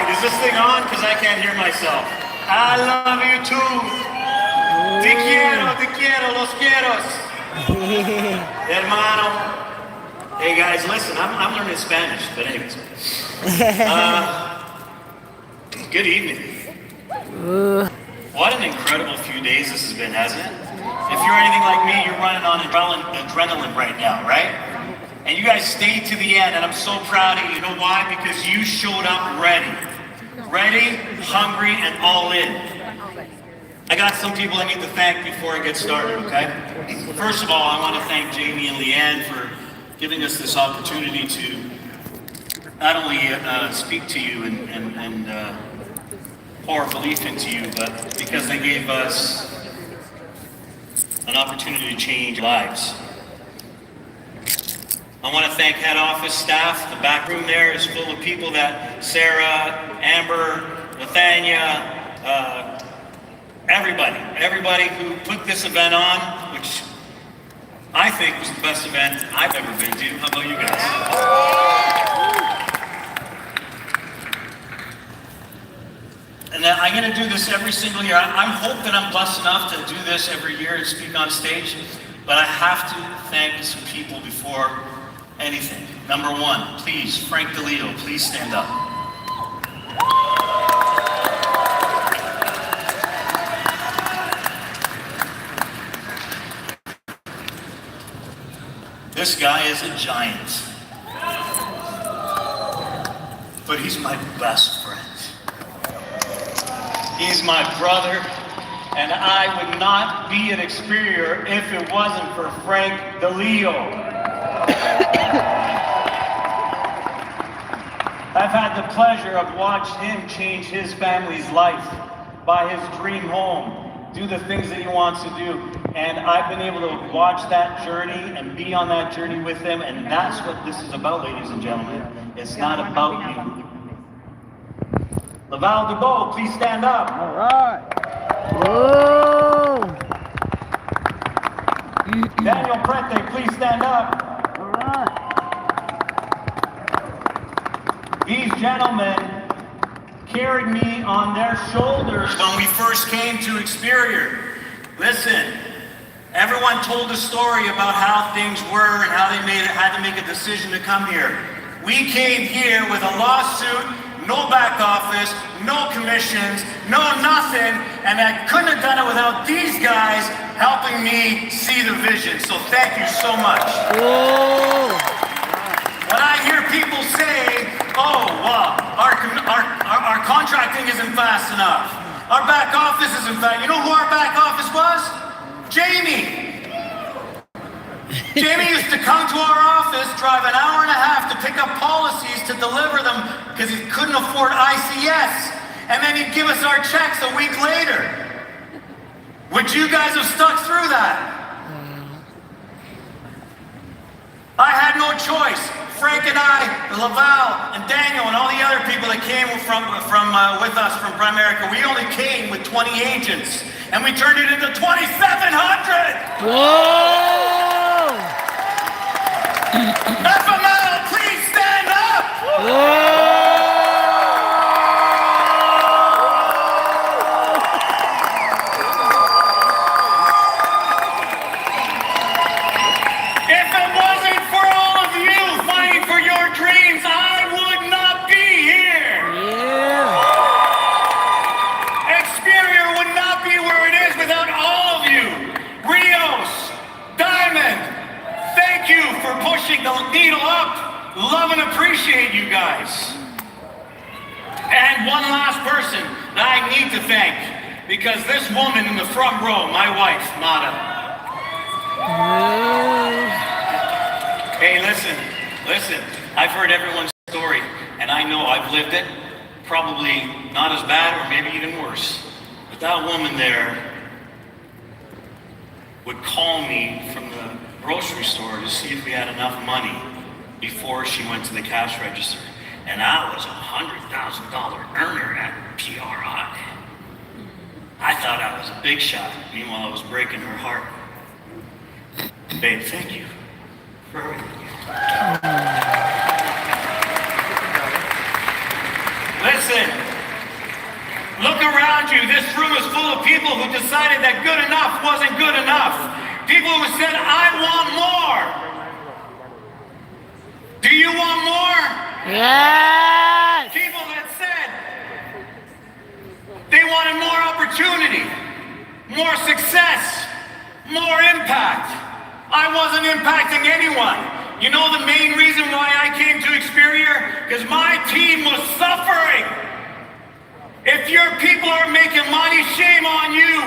right, is this thing on? Because I can't hear myself. I love you too. Te quiero, los quiero. Hermano. Hey guys, listen, I'm learning Spanish, but anyways. Good evening. What an incredible few days this has been, hasn't it? If you're anything like me, you're running on adrenaline right now, right? And you guys stayed to the end, and I'm so proud of you. You know why? Because you showed up ready. Ready, hungry, and all in. I got some people I need to thank before I get started, okay? First of all, I want to thank Jamie and Leanne for giving us this opportunity to not only speak to you and pour belief into you, but because they gave us an opportunity to change lives. I want to thank head office staff. The back room there is full of people that Sarah, Amber, Nathania, everybody who put this event on, which I think was the best event I've ever been to. How about you guys? And I'm going to do this every single year. I hope that I'm blessed enough to do this every year and speak on stage, but I have to thank some people before anything. Number one, please, Frank DeLeo, please stand up. This guy is a giant, but he's my best friend. He's my brother, and I would not be at Experior if it wasn't for Frank DeLeo. I've had the pleasure of watching him change his family's life, buy his dream home, do the things that he wants to do. And I've been able to watch that journey and be on that journey with him. And that's what this is about, ladies and gentlemen. It's not about you. Laval Dubois, please stand up. All right. Whoa. Daniel Prete, please stand up. All right. These gentlemen carried me on their shoulders when we first came to Experior. Listen, everyone told a story about how things were and how they had to make a decision to come here. We came here with a lawsuit, no back office, no commissions, no nothing, and I couldn't have done it without these guys helping me see the vision. So thank you so much. Whoa. When I hear people say, oh, wow, our contracting isn't fast enough. Our back office isn't fast. You know who our back office was? Jamie. Jamie used to come to our office, drive an hour and a half to pick up policies to deliver them because he couldn't afford ICS. And then he'd give us our checks a week later. Would you guys have stuck through that? I had no choice. Frank and I, Laval and Daniel and all the other people that came with us from Primerica, we only came with 20 agents. And we turned it into 2,700! Whoa! FML, please stand up! Whoa! If it wasn't for all of you fighting for your dreams, I would not be here! Yeah! Experior would not be where it is without all of you! Rios, Diamond, thank you for pushing the needle up. Love and appreciate you guys. And one last person that I need to thank, because this woman in the front row, my wife, Nada. Hey, listen, I've heard everyone's story, and I know I've lived it, probably not as bad or maybe even worse. But that woman there would call me from the grocery store to see if we had enough money before she went to the cash register. And I was a $100,000 earner at PRI. I thought I was a big shot. Meanwhile, I was breaking her heart. Babe, thank you for everything. Listen, Look around you. This room is full of people who decided that good enough wasn't good enough. People who said, I want more. Do you want more? Yes. People that said they wanted more opportunity, more success, more impact. I wasn't impacting anyone. You know the main reason why I came to Experior? Because my team was suffering. If your people are making money, shame on you.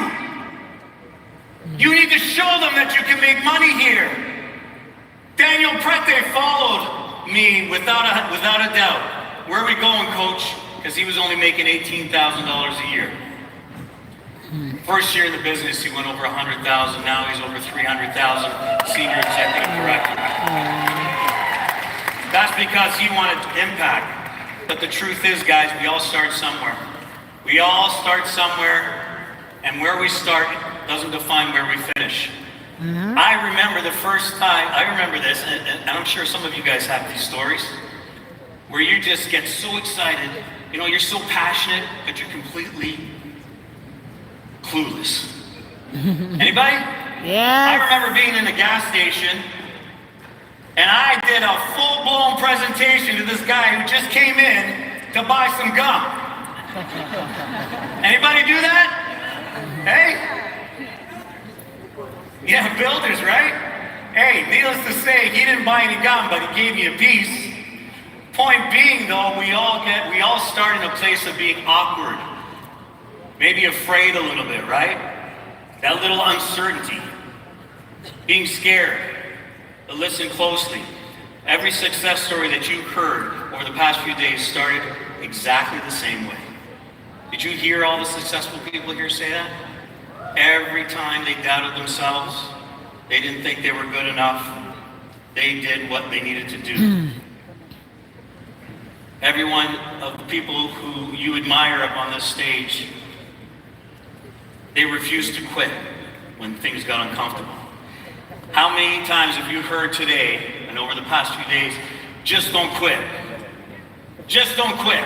You need to show them that you can make money here. Daniel Prete followed me without a doubt. Where are we going, coach? Because he was only making $18,000 a year. First year in the business, he went over 100,000. Now he's over 300,000. Senior executive director. That's because he wanted impact. But the truth is, guys, we all start somewhere. We all start somewhere, and where we start doesn't define where we finish. I remember the first time, I remember this, and I'm sure some of you guys have these stories, where you just get so excited, you know, you're so passionate, but you're completely clueless. Anybody? Yeah. I remember being in a gas station, and I did a full-blown presentation to this guy who just came in to buy some gum. Anybody do that? Hey? Yeah, builders, right? Hey, needless to say, he didn't buy any gum, but he gave me a piece. Point being, though, we all start in a place of being awkward. Maybe afraid a little bit, right? That little uncertainty. Being scared. But listen closely. Every success story that you've heard over the past few days started exactly the same way. Did you hear all the successful people here say that? Every time they doubted themselves, they didn't think they were good enough, they did what they needed to do. Every one of the people who you admire up on this stage, they refused to quit when things got uncomfortable. How many times have you heard today and over the past few days, just don't quit? Just don't quit.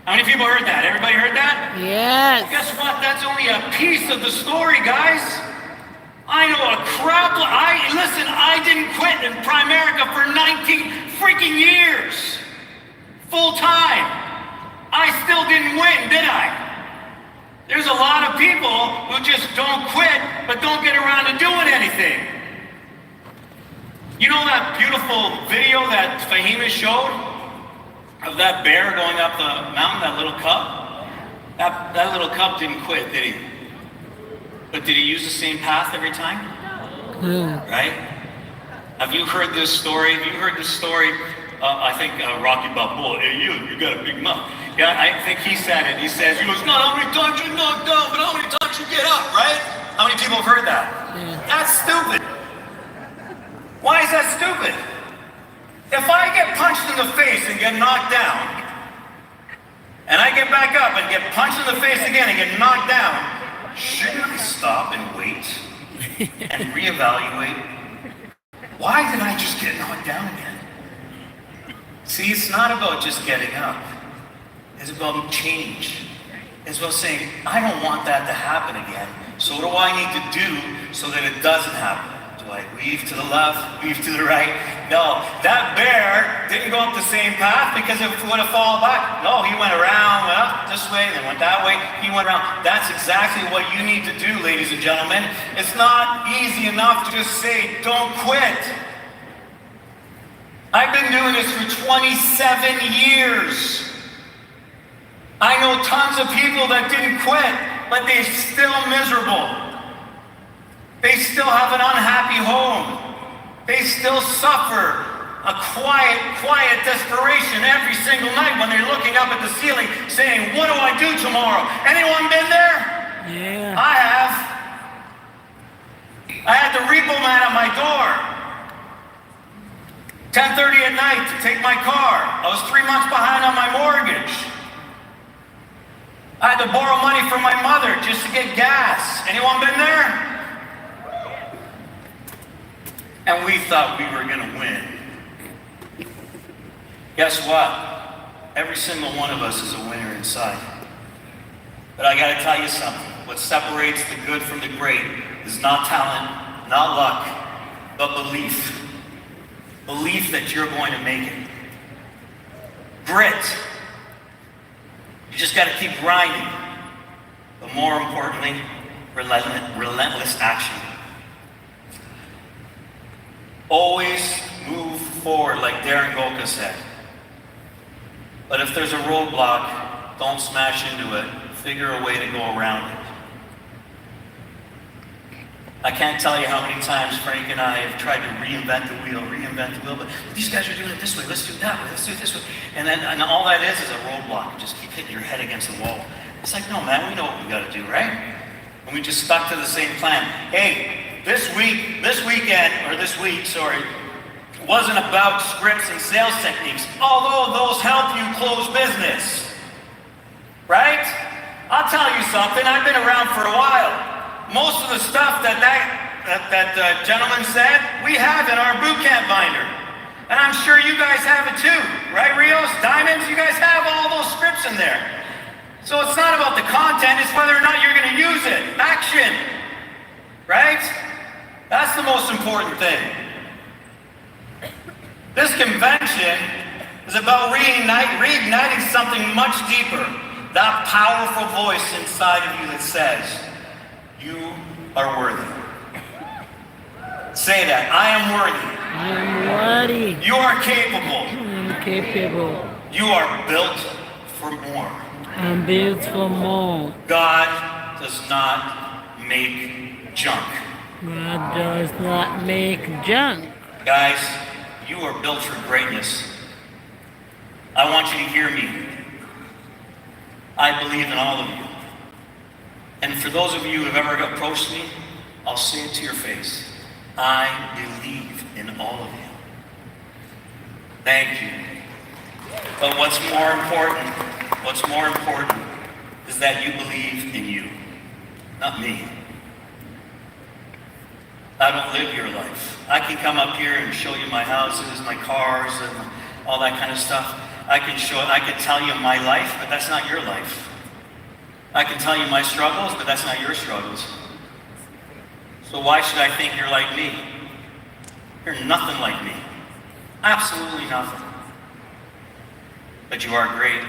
How many people heard that? Everybody heard that? Yes. Guess what? That's only a piece of the story, guys. I know a crap. Listen, I didn't quit in Primerica for 19 freaking years. Full time. I still didn't win, did I? There's a lot of people who just don't quit, but don't get around to doing anything. You know that beautiful video that Fahima showed? Of that bear going up the mountain, that little cub? That little cub didn't quit, did he? But did he use the same path every time? Right? Have you heard this story? Have you heard this story? I think Rocky Balboa, hey you got a big mouth. Yeah, I think he said it. He says, he goes, not how many times you knocked down, but how many times you get up, right? How many people have heard that? Yeah. That's stupid. Why is that stupid? If I get punched in the face and get knocked down, and I get back up and get punched in the face again and get knocked down, shouldn't I stop and wait and reevaluate? Why did I just get knocked down again? See, it's not about just getting up. It's about change. It's about saying, I don't want that to happen again. So what do I need to do so that it doesn't happen? Do I weave to the left, weave to the right? No, that bear didn't go up the same path because it would have fallen back. No, he went around, went up this way, then went that way. He went around. That's exactly what you need to do, ladies and gentlemen. It's not easy enough to just say, don't quit. I've been doing this for 27 years. I know tons of people that didn't quit, but they're still miserable. They still have an unhappy home. They still suffer a quiet desperation every single night when they're looking up at the ceiling saying, what do I do tomorrow? Anyone been there? Yeah. I have. I had the repo man at my door. 10:30 at night to take my car. I was 3 months behind on my mortgage. I had to borrow money from my mother just to get gas. Anyone been there? And we thought we were gonna win. Guess what? Every single one of us is a winner inside. But I gotta tell you something. What separates the good from the great is not talent, not luck, but belief. Belief that you're going to make it. Grit. You just gotta keep grinding. But more importantly, relentless action. Always move forward, like Darren Golka said. But if there's a roadblock, don't smash into it. Figure a way to go around it. I can't tell you how many times Frank and I have tried to reinvent the wheel, but these guys are doing it this way, let's do it that way, let's do it this way. And all that is a roadblock. You just keep hitting your head against the wall. It's like, no man, we know what we gotta do, right? And we just stuck to the same plan. Hey, this week, wasn't about scripts and sales techniques, although those help you close business. Right? I'll tell you something, I've been around for a while. Most of the stuff that gentleman said, we have in our boot camp binder. And I'm sure you guys have it too, right, Rios? Diamonds, you guys have all those scripts in there. So it's not about the content, it's whether or not you're going to use it. Action, right? That's the most important thing. This convention is about reigniting something much deeper. That powerful voice inside of you that says, you are worthy. Say that, I am worthy. I am worthy. You are capable. I am capable. You are built for more. I'm built for more. God does not make junk. God does not make junk. Guys, you are built for greatness. I want you to hear me. I believe in all of you. And for those of you who have ever approached me, I'll say it to your face. I believe in all of you. Thank you. But what's more important is that you believe in you, not me. I don't live your life. I can come up here and show you my houses, my cars, and all that kind of stuff. I can tell you my life, but that's not your life. I can tell you my struggles, but that's not your struggles. So why should I think you're like me? You're nothing like me. Absolutely nothing. But you are great.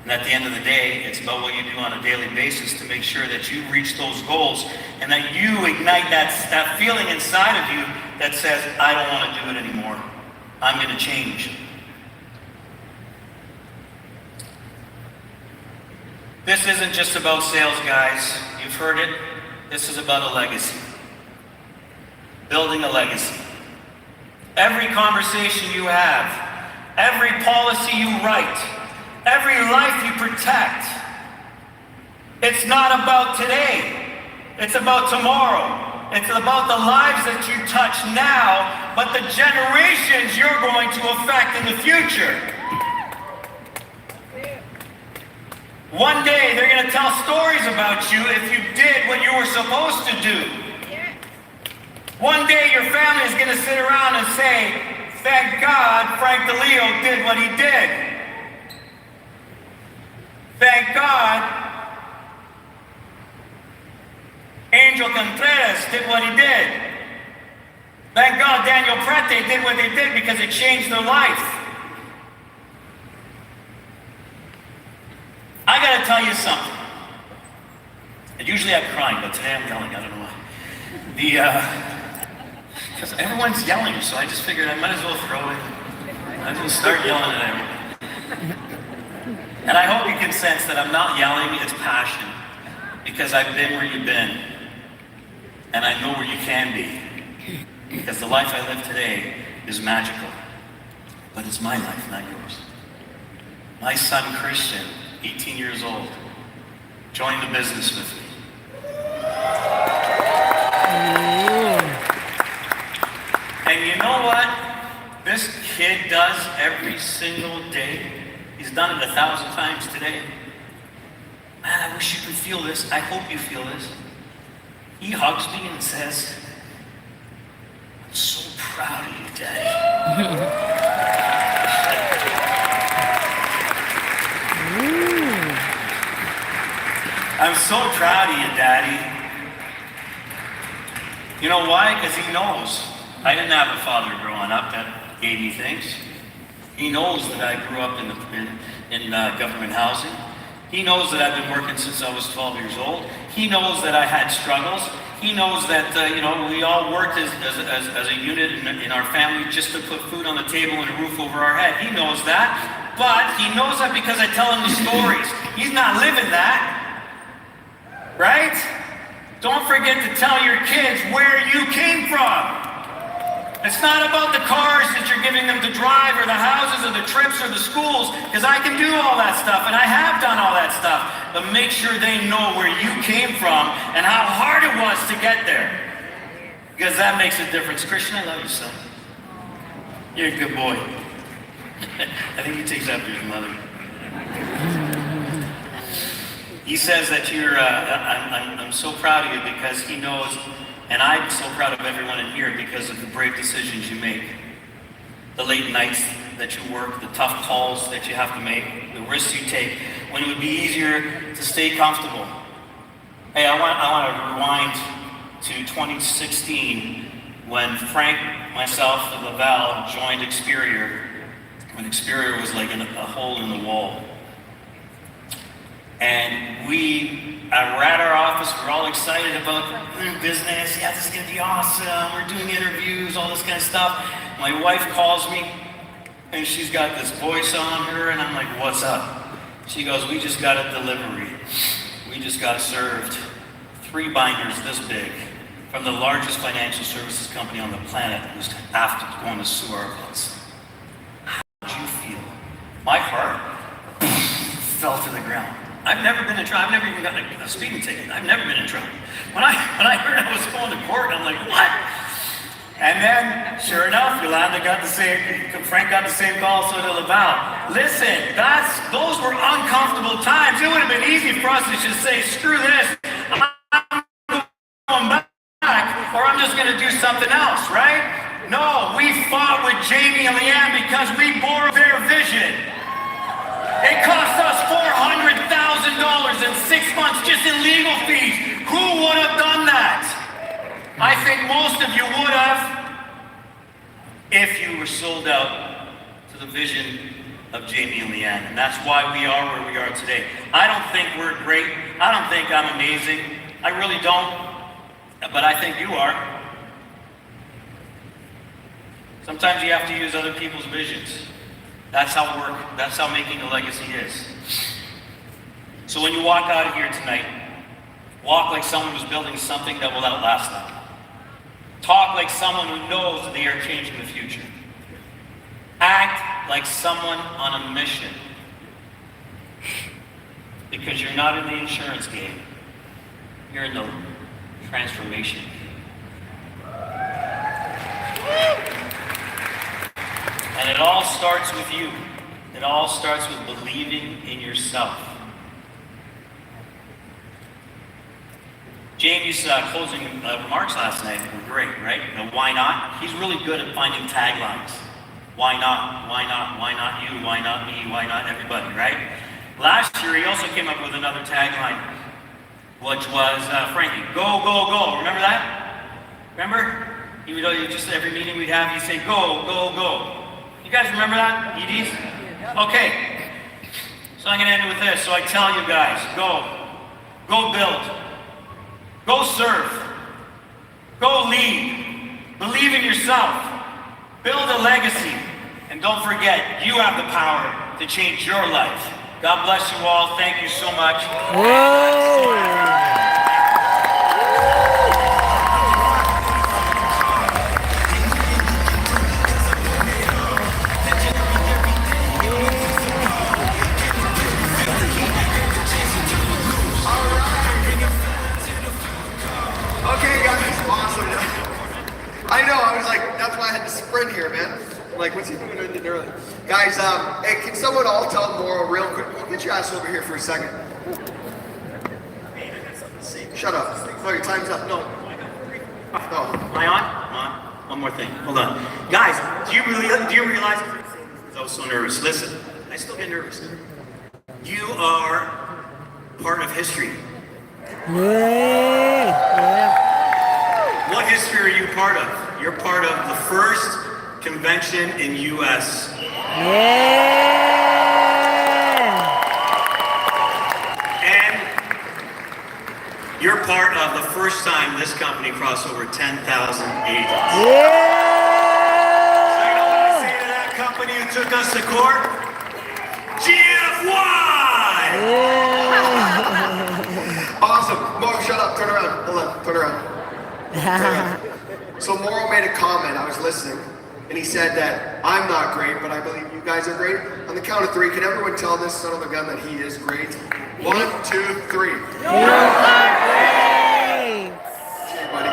And at the end of the day, it's about what you do on a daily basis to make sure that you reach those goals and that you ignite that feeling inside of you that says, I don't want to do it anymore. I'm going to change. This isn't just about sales, guys. You've heard it. This is about a legacy. Building a legacy. Every conversation you have, every policy you write, every life you protect, it's not about today. It's about tomorrow. It's about the lives that you touch now, but the generations you're going to affect in the future. One day, they're going to tell stories about you if you did what you were supposed to do. One day, your family is going to sit around and say, thank God Frank DeLeo did what he did. Thank God Angel Contreras did what he did. Thank God Daniel Prete did what they did because it changed their life. I gotta tell you something. And usually I'm crying, but today I'm yelling, I don't know why. Because everyone's yelling, so I just figured I might as well throw it. I just start yelling at everyone. And I hope you can sense that I'm not yelling, it's passion. Because I've been where you've been. And I know where you can be. Because the life I live today is magical. But it's my life, not yours. My son, Christian, 18 years old, joined the business with me. And you know what this kid does every single day? He's done it 1,000 times today. Man, I wish you could feel this. I hope you feel this. He hugs me and says, I'm so proud of you, Daddy. I'm so proud of you, Daddy. You know why? Because he knows. I didn't have a father growing up that gave me things. He knows that I grew up in government housing. He knows that I've been working since I was 12 years old. He knows that I had struggles. He knows that we all worked as a unit in our family just to put food on the table and a roof over our head. He knows that. But he knows that because I tell him the stories. He's not living that. Right? Don't forget to tell your kids where you came from. It's not about the cars that you're giving them to drive or the houses or the trips or the schools, because I can do all that stuff and I have done all that stuff. But make sure they know where you came from and how hard it was to get there. Because that makes a difference. Christian, I love you, son. You're a good boy. I think he takes after his mother. He says that I'm so proud of you because he knows, and I'm so proud of everyone in here because of the brave decisions you make. The late nights that you work, the tough calls that you have to make, the risks you take, when it would be easier to stay comfortable. Hey, I want to rewind to 2016 when Frank, myself, and Laval joined Experior, when Experior was like a hole in the wall. And we're at our office, we're all excited about business. Yeah, this is gonna be awesome. We're doing interviews, all this kind of stuff. My wife calls me, and she's got this voice on her, and I'm like, what's up? She goes, we just got a delivery. We just got served 3 binders this big from the largest financial services company on the planet who's after going to sue our butts. How did you feel? My heart fell to the ground. I've never been in trouble. I've never even gotten a speeding ticket. I've never been in trouble. When I heard I was going to court, I'm like, what? And then, sure enough, Yolanda got the same, Frank got the same call, so did Laval. Listen, those were uncomfortable times. It would have been easy for us to just say, screw this, I'm going back, or I'm just going to do something else, right? No, we fought with Jamie and Leanne because we bore their vision. It cost us $400,000 in 6 months just in legal fees. Who would have done that? I think most of you would have if you were sold out to the vision of Jamie and Leanne. And that's why we are where we are today. I don't think we're great. I don't think I'm amazing. I really don't. But I think you are. Sometimes you have to use other people's visions. That's how making a legacy is. So when you walk out of here tonight, walk like someone who's building something that will outlast them. Talk like someone who knows that they are changing the future. Act like someone on a mission. Because you're not in the insurance game. You're in the transformation game. And it all starts with you. It all starts with believing in yourself. Jamie's closing remarks last night were great, right? Now, why not? He's really good at finding taglines. Why not? Why not? Why not you? Why not me? Why not everybody, right? Last year, he also came up with another tagline, which was, Frankie, go, go, go. Remember that? Remember? He would just every meeting we'd have, he'd say, go, go, go. You guys remember that, EDs? Okay. So I'm going to end with this. So I tell you guys, go build, go serve, go lead, believe in yourself, build a legacy, and don't forget, you have the power to change your life. God bless you all. Thank you so much. Whoa! Here, man. Like, what's he doing early? Guys, hey, can someone all tell Mauro real quick? Get your ass over here for a second. Shut up. No, your time's up. No. Am I on? One more thing. Hold on. Guys, do you realize? I was so nervous. Listen, I still get nervous. You are part of history. Yeah. What history are you part of? You're part of the first convention in U.S. And you're part of the first time this company crossed over 10,000 agents. Second, I want to say to that company who took us to court, GFY! Awesome. Moro, shut up. Turn around. Hold on. Turn around. So Moro made a comment. I was listening, and he said that I'm not great, but I believe you guys are great. On the count of three, can everyone tell this son of a gun that he is great? 1, 2, 3. Okay, buddy.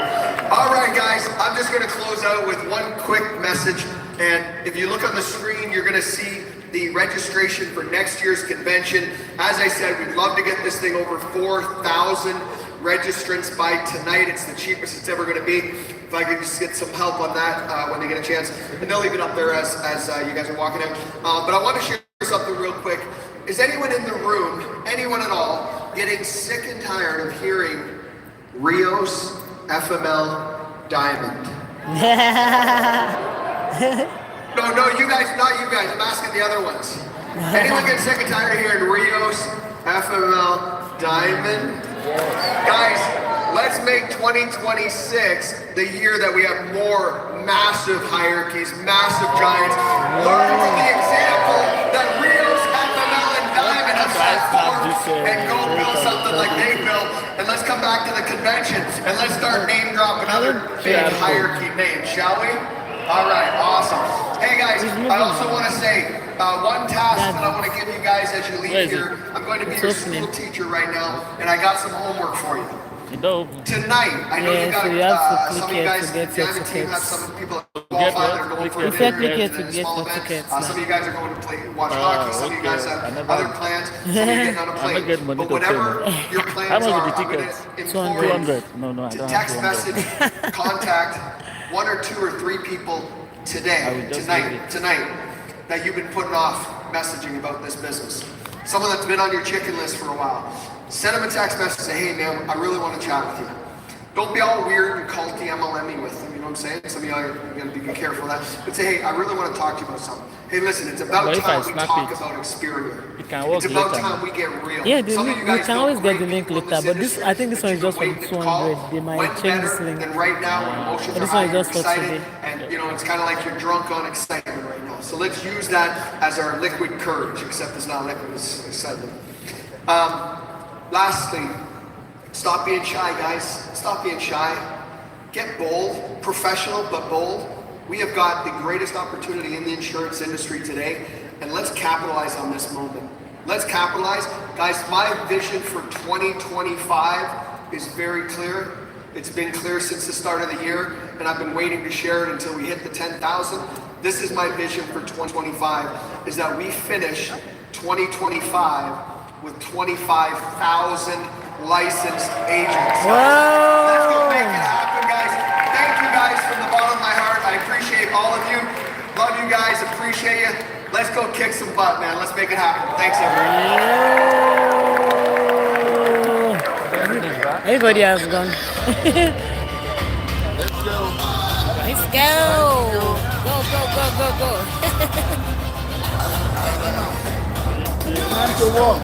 All right, guys. I'm just going to close out with one quick message. And if you look on the screen, you're going to see the registration for next year's convention. As I said, we'd love to get this thing over 4,000 registrants by tonight. It's the cheapest it's ever going to be. If I could just get some help on that when they get a chance. And they'll leave it up there as you guys are walking out. But I want to share something real quick. Is anyone in the room, anyone at all, getting sick and tired of hearing Rios FML Diamond? No, you guys, not you guys. I'm asking the other ones. Anyone get sick and tired of hearing Rios FML Diamond? Guys, let's make 2026 the year that we have more massive hierarchies, massive giants. Learn from the example that Rios FML and Diamond have set forth and go build something like they built. And let's come back to the convention and let's start name dropping other big hierarchy names, shall we? All right, awesome. Hey guys, I also want to say one task that I want to give you guys as you leave here. I'm going to be your school teacher right now, and I got some homework for you. Tonight, I know you got some of you guys, the Diamond team have some people qualified that are going for dinner and a small event. Some of you guys are going to watch hockey. Some of you guys have other plans. Some of you getting on a plane. But whatever your plans are, I'm going to implore you to text message, contact 1 or 2 or 3 people tonight that you've been putting off messaging about this business. Someone that's been on your chicken list for a while. Send them a text message, say, hey man, I really want to chat with you. Don't be all weird and culty MLM-y with them, you know what I'm saying? Some of you are going to be careful of that. But say, hey, I really want to talk to you about something. Hey, listen, it's about time we talk about Experior. It's about time we get real. Yeah, you can always get the link later, but this, I think this one is just for 200. They might change this link. And right now, when emotions are high, you're excited, and you know, it's kind of like you're drunk on excitement right now. So let's use that as our liquid courage, except it's not liquid, it's excitement. Lastly, stop being shy, guys. Stop being shy. Get bold, professional but bold. We have got the greatest opportunity in the insurance industry today, and let's capitalize on this moment. Let's capitalize. Guys, my vision for 2025 is very clear. It's been clear since the start of the year, and I've been waiting to share it until we hit the 10,000. This is my vision for 2025, is that we finish 2025 with 25,000 licensed agents. Whoa. Let's go make it happen, guys. Thank you guys from the bottom of my heart. I appreciate all of you. Love you guys, appreciate you. Let's go kick some butt, man. Let's make it happen. Thanks, everybody. Everybody has gone. Let's go. Go. Time to walk.